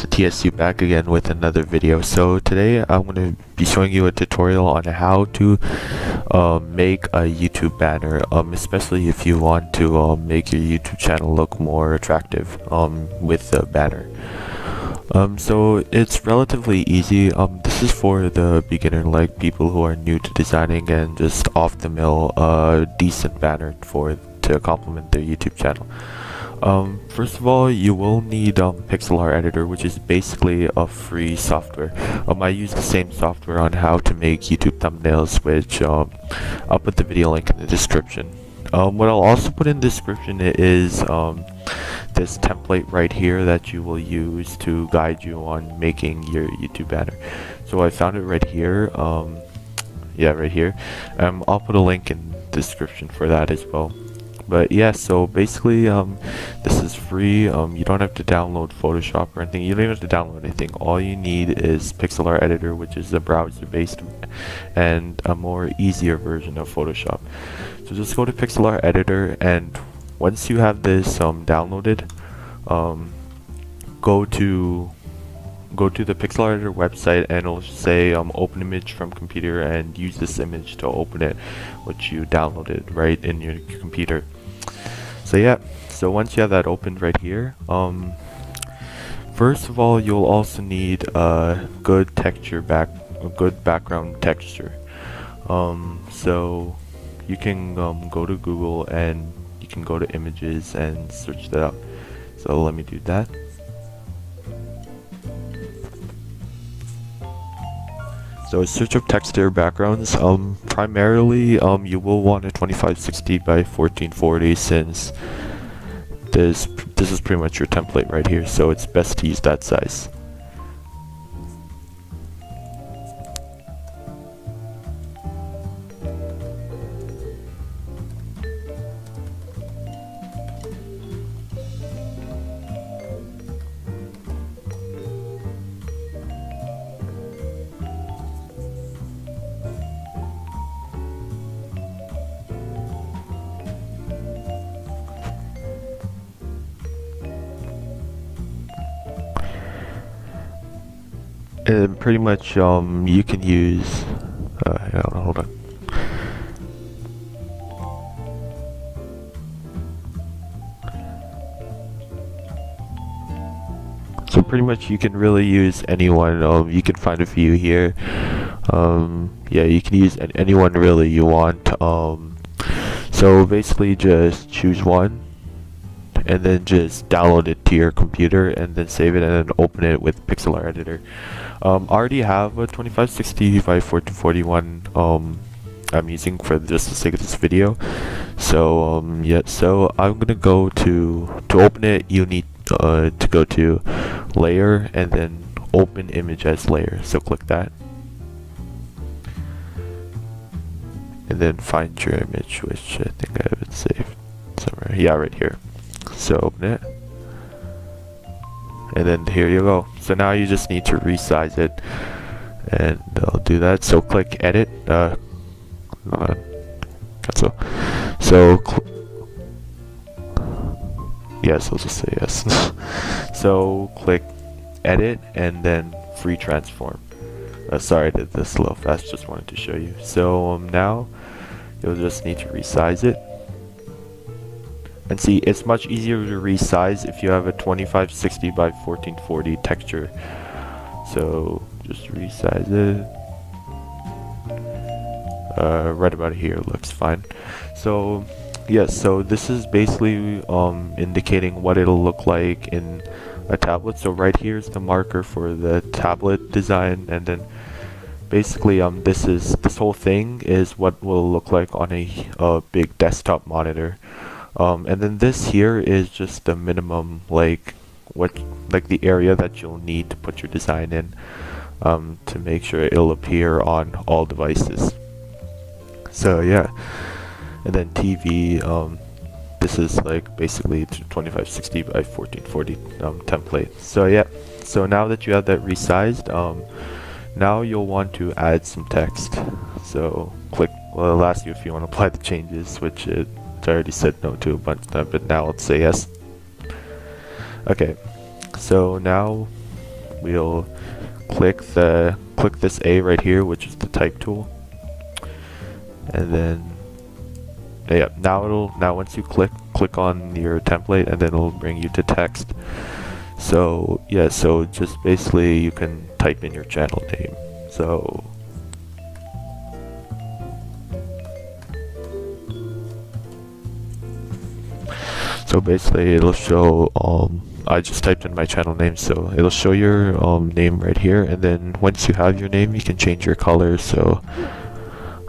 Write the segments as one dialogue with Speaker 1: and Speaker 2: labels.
Speaker 1: it's TSU back again with another video. So today I'm going to be showing you a tutorial on how to make a YouTube banner, especially if you want to make your YouTube channel look more attractive with the banner. So it's relatively easy. This is for the beginner, like people who are new to designing and just off the mill decent banner to complement their YouTube channel. First of all, you will need Pixel Art Editor, which is basically a free software. I use the same software on how to make YouTube thumbnails, which I'll put the video link in the description. What I'll also put in the description is this template right here that you will use to guide you on making your YouTube banner. So I found it right here. Yeah, right here. I'll put a link in the description for that as well. But yeah, so basically this is free. You don't have to download Photoshop or anything. You don't even have to download anything. All you need is Pixel Art Editor, which is a browser based and a more easier version of Photoshop. So just go to Pixel Art Editor, and once you have this downloaded, go to the Pixel Art Editor website, and it'll say open image from computer, and use this image to open it, which you downloaded right in your computer. So yeah, so once you have that opened right here, first of all, you'll also need a good background texture. So you can go to Google and you can go to images and search that up. So let me do that. So search up texture backgrounds. Primarily, you will want a 2560 by 1440, since this is pretty much your template right here. So it's best to use that size. And pretty much you can use hold on. So pretty much you can really use anyone. You can find a few here. Yeah, you can use anyone really you want. So basically just choose one and then just download it to your computer and then save it and then open it with Pixel Art Editor. I already have a 2560 by 1441 I'm using for just the sake of this video. So yeah, so I'm gonna go to open it. You need to go to layer and then open image as layer. So click that and then find your image, which I think I have it saved somewhere. Yeah, right here. So open it, and then here you go. So now you just need to resize it, and I'll do that. So click edit, cancel. So yes, I'll just say yes. So click edit and then free transform. Sorry I did this a little fast, just wanted to show you. So now you'll just need to resize it. And see, it's much easier to resize if you have a 2560 by 1440 texture. So just resize it. Right about here looks fine. So yes, so this is basically indicating what it'll look like in a tablet. So right here is the marker for the tablet design, and then basically this whole thing is what will look like on a big desktop monitor. And then this here is just the minimum, like the area that you'll need to put your design in, to make sure it'll appear on all devices. So yeah, and then TV, this is like basically 2560 by 1440 template. So yeah, so now that you have that resized, now you'll want to add some text. So click, well, it'll ask you if you want to apply the changes, which I already said no to a bunch of them, but now let's say yes. Okay, so now we'll click this A right here, which is the type tool, and then yeah, now once you click on your template, and then it'll bring you to text. So yeah, so just basically you can type in your channel name. So basically it'll show, I just typed in my channel name, so it'll show your name right here, and then once you have your name, you can change your color. So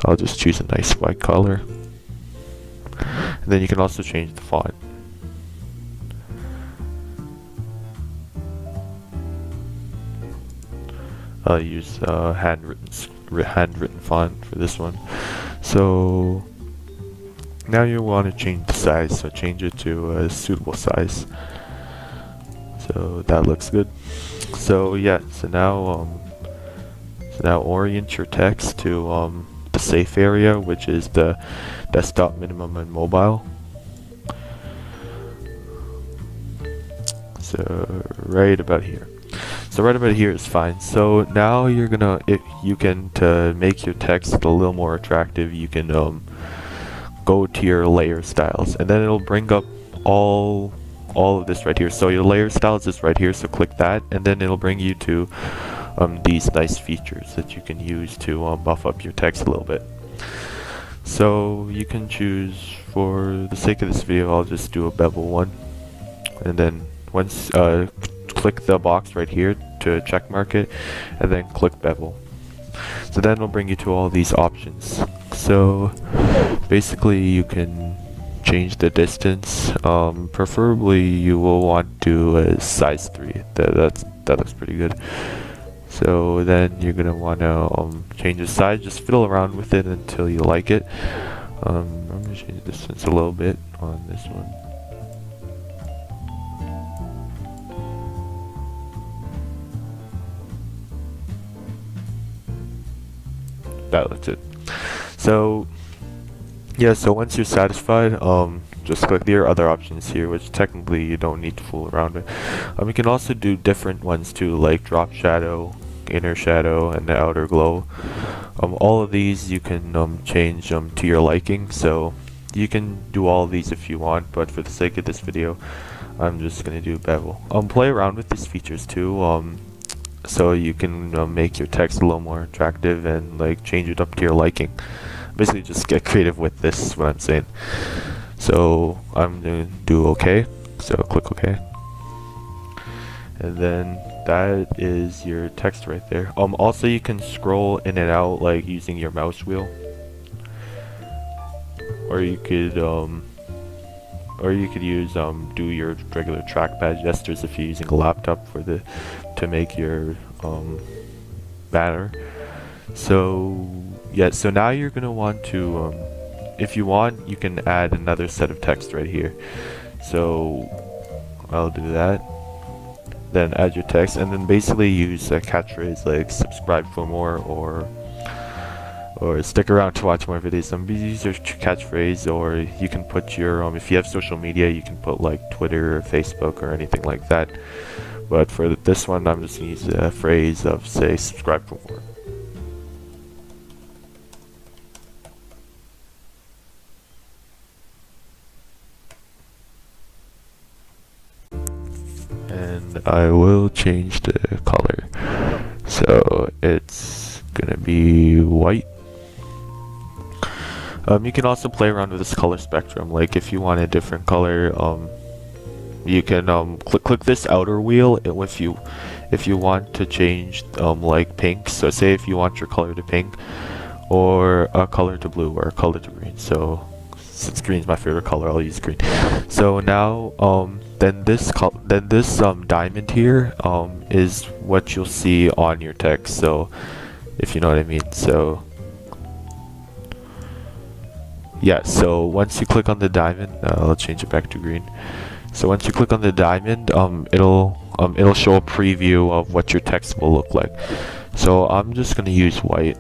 Speaker 1: I'll just choose a nice white color, and then you can also change the font. I'll use handwritten font for this one. So now you want to change the size, so change it to a suitable size. So that looks good. So yeah, so now orient your text to the safe area, which is the desktop, minimum, and mobile. So right about here. So right about here is fine. So now you're gonna, to make your text a little more attractive, you can go to your layer styles, and then it'll bring up all of this right here. So your layer styles is right here, so click that, and then it'll bring you to these nice features that you can use to buff up your text a little bit. So you can choose, for the sake of this video, I'll just do a bevel one, and then once click the box right here to check mark it, and then click bevel. So then it'll bring you to all these options. So basically you can change the distance. Preferably you will want to do a size 3. That looks pretty good. So then you're gonna want to change the size. Just fiddle around with it until you like it. I'm gonna change the distance a little bit on this one. That's it. So yeah, so once you're satisfied, just click your other options here, which technically you don't need to fool around with. You can also do different ones too, like drop shadow, inner shadow, and the outer glow. All of these you can change to your liking, so you can do all of these if you want, but for the sake of this video, I'm just gonna do bevel. Play around with these features too, so you can make your text a little more attractive and like change it up to your liking. Basically just get creative with this, is what I'm saying. So I'm gonna do OK, so click OK, and then that is your text right there. Also you can scroll in and out like using your mouse wheel, or you could use do your regular trackpad gestures if you're using a laptop to make your banner. So yeah, so now you're gonna want to if you want, you can add another set of text right here. So I'll do that, then add your text, and then basically use a catchphrase like subscribe for more, or stick around to watch more videos. Use your catchphrase, or you can put your if you have social media, you can put like Twitter or Facebook or anything like that. But for this one, I'm just gonna use a phrase of, say, subscribe for more. And I will change the color, so it's gonna be white. You can also play around with this color spectrum, like if you want a different color, you can click this outer wheel if you want to change like pink. So say if you want your color to pink, or a color to blue, or a color to green. So since green's my favorite color, I'll use green. So now then this diamond here is what you'll see on your text, so if you know what I mean. So yeah, so once you click on the diamond, I'll change it back to green. So once you click on the diamond, it'll show a preview of what your text will look like. So I'm just gonna use white.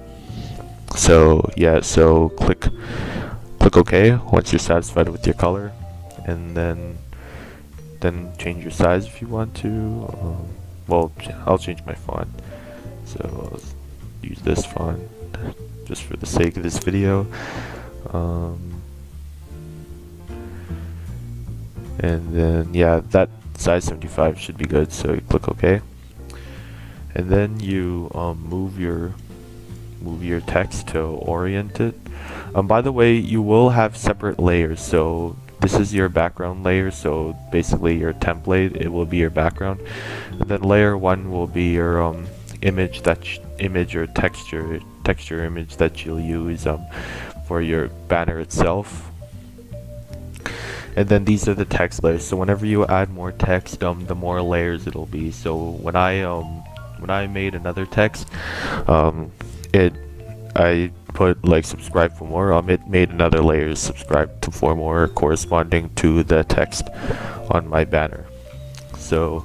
Speaker 1: So yeah, so click OK once you're satisfied with your color, and then change your size if you want to. well, I'll change my font. So I'll use this font just for the sake of this video. And then yeah, that size 75 should be good, so you click OK. And then you move your text to orient it. By the way, you will have separate layers. So this is your background layer, so basically your template, it will be your background. And then layer 1 will be your image or texture image that you'll use for your banner itself. And then these are the text layers. So whenever you add more text, the more layers it'll be. So when I made another text, I put like subscribe for more. It made another layer, subscribe to for more, corresponding to the text on my banner. So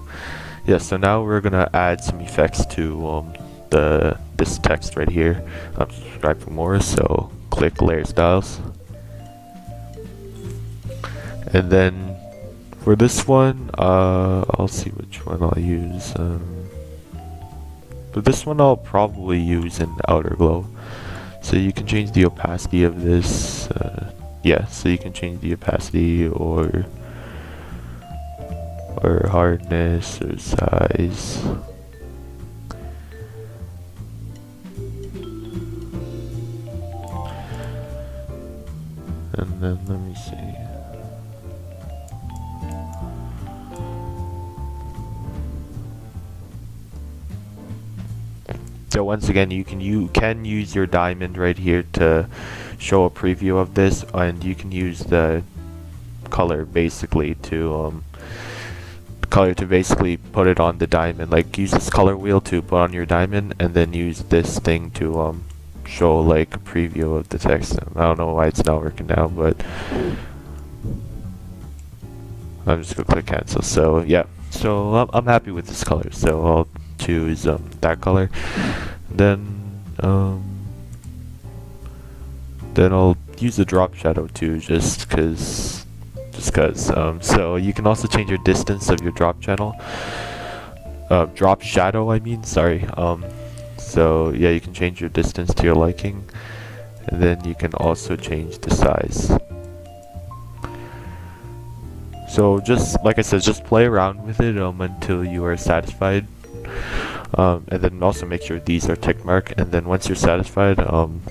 Speaker 1: yeah, so now we're gonna add some effects to this text right here. Subscribe for more. So click layer styles. And then for this one, I'll see which one I'll use. But this one I'll probably use in outer glow. So you can change the opacity of this. Yeah, so you can change the opacity or hardness or size. And then let me see. So once again, you can use your diamond right here to show a preview of this, and you can use the color basically to basically put it on the diamond. Like use this color wheel to put on your diamond, and then use this thing to show like a preview of the text. I don't know why it's not working now, but I'm just gonna click cancel. So yeah, so I'm happy with this color. So I'll choose that color. Then I'll use the drop shadow too, just cause. So you can also change your distance of your drop shadow. I mean, sorry. So yeah, you can change your distance to your liking, and then you can also change the size. So just like I said, just play around with it until you are satisfied. And then also make sure these are tick marked, and then once you're satisfied,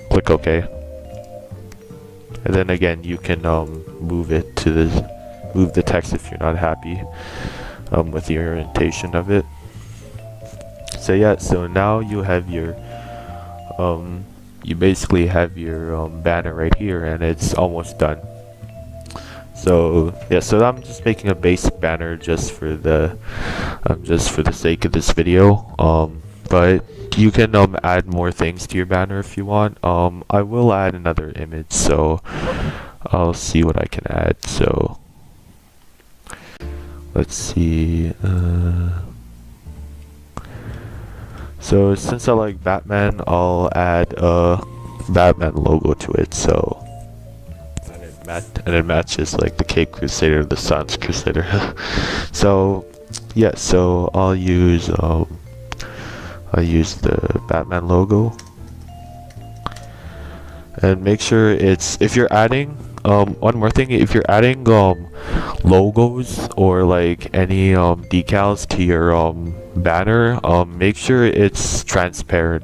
Speaker 1: click OK. And then again, you can move the text if you're not happy with the orientation of it. So yeah, so now you have your you basically have your banner right here, and it's almost done. So yeah, so I'm just making a basic banner just for the sake of this video. But you can add more things to your banner if you want. I will add another image, so I'll see what I can add. So let's see. So since I like Batman, I'll add a Batman logo to it. So and it matches like the Cape Crusader, the Sun's Crusader. So yeah, so I'll use the Batman logo, and make sure it's, if you're adding one more thing, if you're adding logos or like any decals to your banner, make sure it's transparent,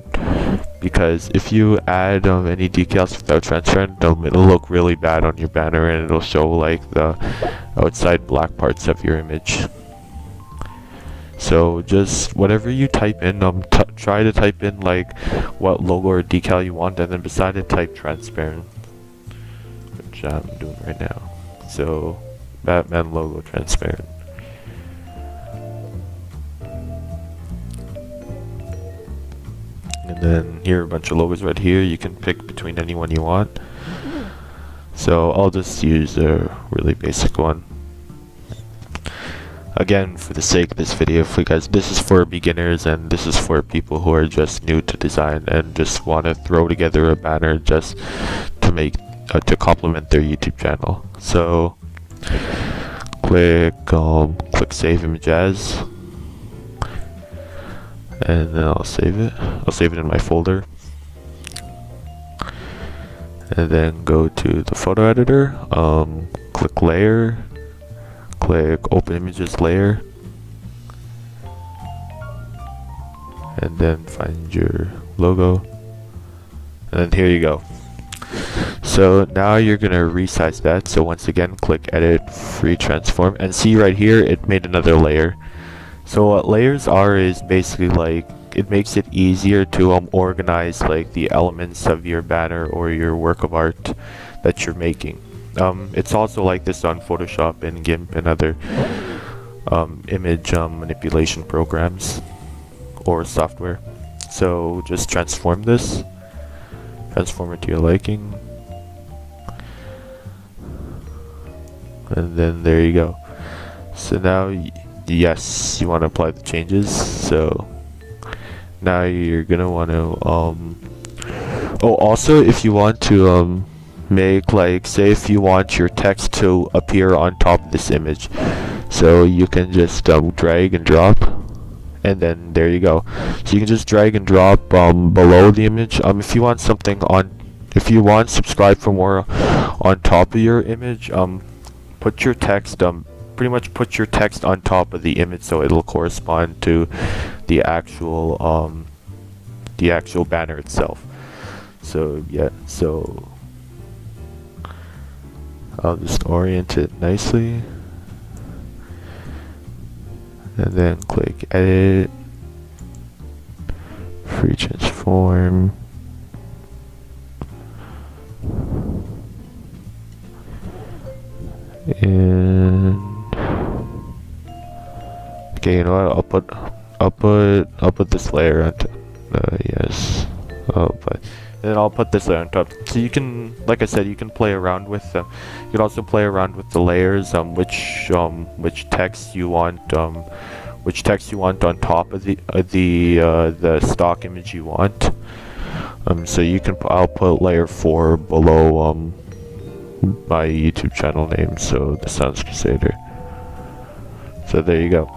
Speaker 1: because if you add any decals without transparent, it'll look really bad on your banner, and it'll show like the outside black parts of your image. So just whatever you type in, try to type in like what logo or decal you want, and then beside it type transparent, which I'm doing right now. So Batman logo transparent. And then here are a bunch of logos right here. You can pick between any one you want. So I'll just use a really basic one. Again, for the sake of this video, because this is for beginners and this is for people who are just new to design and just want to throw together a banner just to make to complement their YouTube channel. So click save image as, and then I'll save it. I'll save it in my folder, and then go to the photo editor. Click layer, click open images layer, and then find your logo, and then here you go. So now you're gonna resize that. So once again, click edit, free transform, and see right here it made another layer. So what layers are is basically like it makes it easier to organize like the elements of your banner or your work of art that you're making. It's also like this on Photoshop and GIMP and other image manipulation programs or software. So just transform this, transform it to your liking, and then there you go. So now yes, you want to apply the changes. So now you're gonna want to oh, also if you want to make, like, say if you want your text to appear on top of this image, so you can just drag and drop, and then there you go. So you can just drag and drop below the image. If you want something on, if you want subscribe for more on top of your image, put your text pretty much put your text on top of the image so it'll correspond to the actual banner itself. So yeah, so I'll just orient it nicely, and then click edit, free transform, and okay, you know what? I'll put this layer on top. Yes. Oh, but then I'll put this layer on top. So you can, like I said, you can play around with. You can also play around with the layers. Which text you want. Which text you want on top of the stock image you want. So you can. I'll put layer 4 below my YouTube channel name. So the Sounds Crusader. So there you go.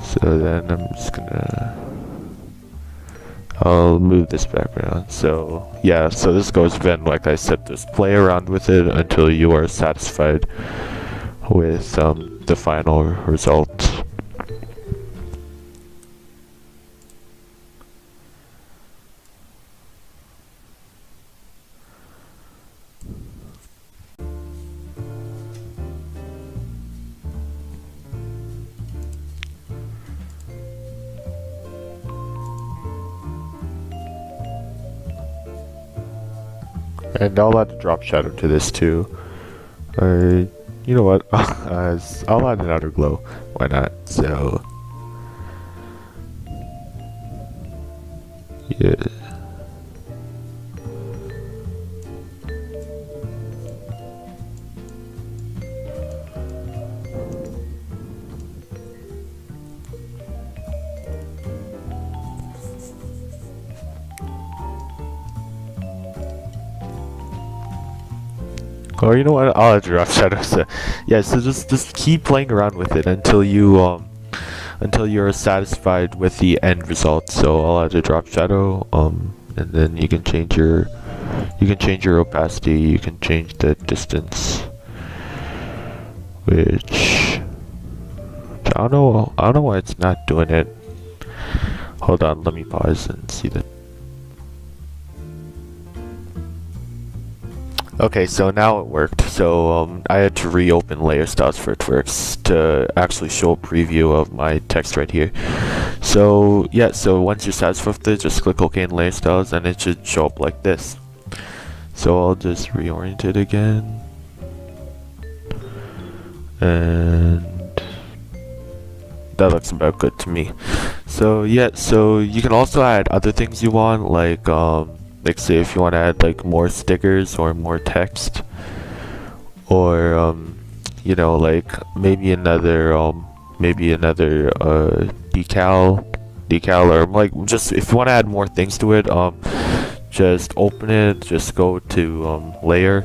Speaker 1: So then I'm just gonna, I'll move this background. So yeah, so this goes then, like I said, just play around with it until you are satisfied with the final result. And I'll add a drop shadow to this too. You know what? I'll add an outer glow. Why not? So yeah. Or you know what? I'll add drop shadows. So, yeah. So just keep playing around with it until you until you're satisfied with the end result. So I'll add a drop shadow. And then you can change your opacity. You can change the distance, which I don't know why it's not doing it. Hold on. Let me pause and see that. Okay, so now it worked. So I had to reopen layer styles for it to actually show a preview of my text right here. So yeah, so once you're satisfied with it, just click OK in layer styles and it should show up like this. So I'll just reorient it again. And that looks about good to me. So yeah, so you can also add other things you want, like say if you want to add like more stickers or more text, or you know, like maybe another decal, or like just if you want to add more things to it, just open it, just go to layer,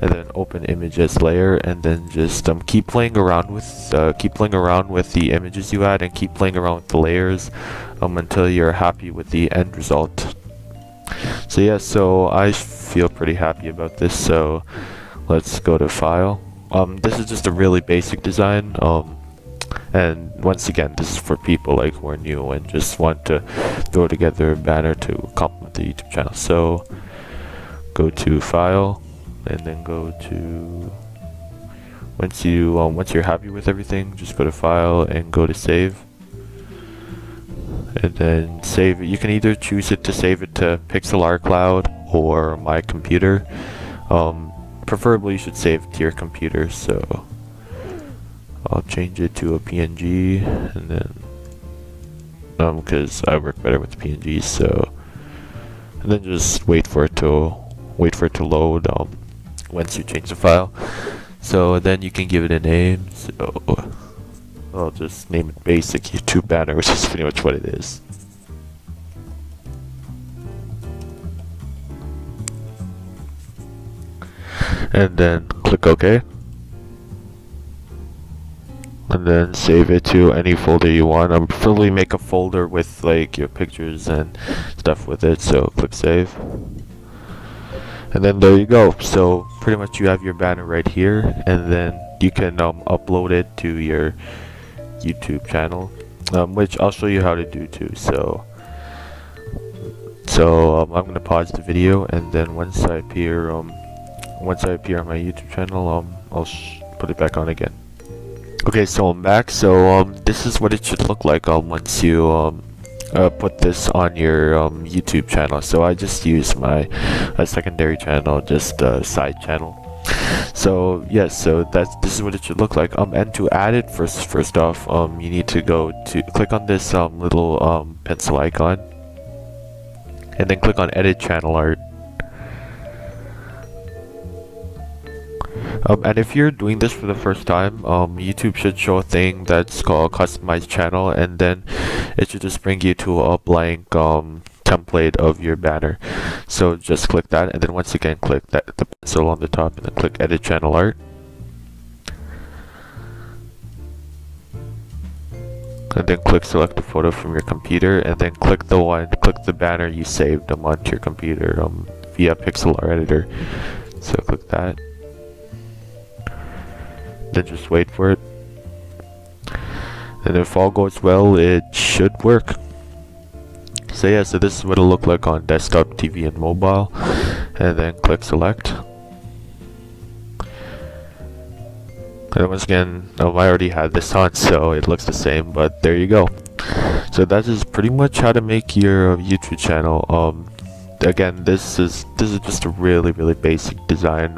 Speaker 1: and then open image as layer, and then just keep playing around with the images you add, and keep playing around with the layers until you're happy with the end result. So yeah, so I feel pretty happy about this, so let's go to file. This is just a really basic design, and once again, this is for people like who are new and just want to throw together a banner to complement the YouTube channel. So go to file, and then go to, once you're happy with everything, just go to file and go to save, and then save it. You can either choose it to save it to Pixlr Cloud or my computer. Preferably you should save it to your computer, so I'll change it to a PNG, and then because I work better with PNGs, so, and then just wait for it to load once you change the file. So then you can give it a name, so I'll just name it basic YouTube banner, which is pretty much what it is. And then click OK, and then save it to any folder you want. Preferably make a folder with like your pictures and stuff with it, so click save, and then there you go. So pretty much you have your banner right here, and then you can upload it to your YouTube channel, which I'll show you how to do too. So I'm gonna pause the video, and then once I appear on my YouTube channel, I'll put it back on again. Okay, so I'm back. So this is what it should look like once you put this on your YouTube channel. So I just use my secondary channel, just a side channel. So yes, so this is what it should look like. And to add it first off, you need to click on this little pencil icon, and then click on edit channel art. And if you're doing this for the first time, YouTube should show a thing that's called customize channel, and then it should just bring you to a blank template of your banner. So just click that, and then once again click the pencil on the top, and then click edit channel art. And then click select a photo from your computer, and then click the banner you saved onto your computer via Pixlr editor. So click that. Then just wait for it, and if all goes well, it should work. So yeah, so this is what it'll look like on desktop, TV, and mobile, and then click select. And once again, I already had this on, so it looks the same, but there you go. So that is pretty much how to make your YouTube channel. Again, this is just a really basic design,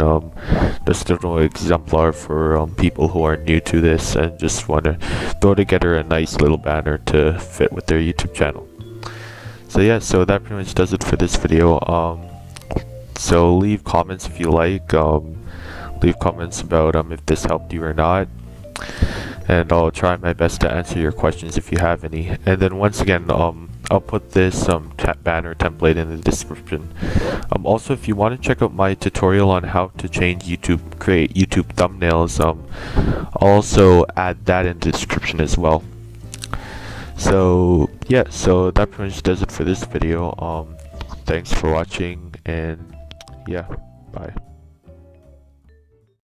Speaker 1: just a little exemplar for people who are new to this and just want to throw together a nice little banner to fit with their YouTube channel. So yeah, so that pretty much does it for this video. So leave comments if you like, leave comments about if this helped you or not, and I'll try my best to answer your questions if you have any. And then once again, I'll put this banner template in the description. Also, if you want to check out my tutorial on how to create YouTube thumbnails, I'll also add that in the description as well. So yeah, so that pretty much does it for this video. Thanks for watching, and yeah, bye.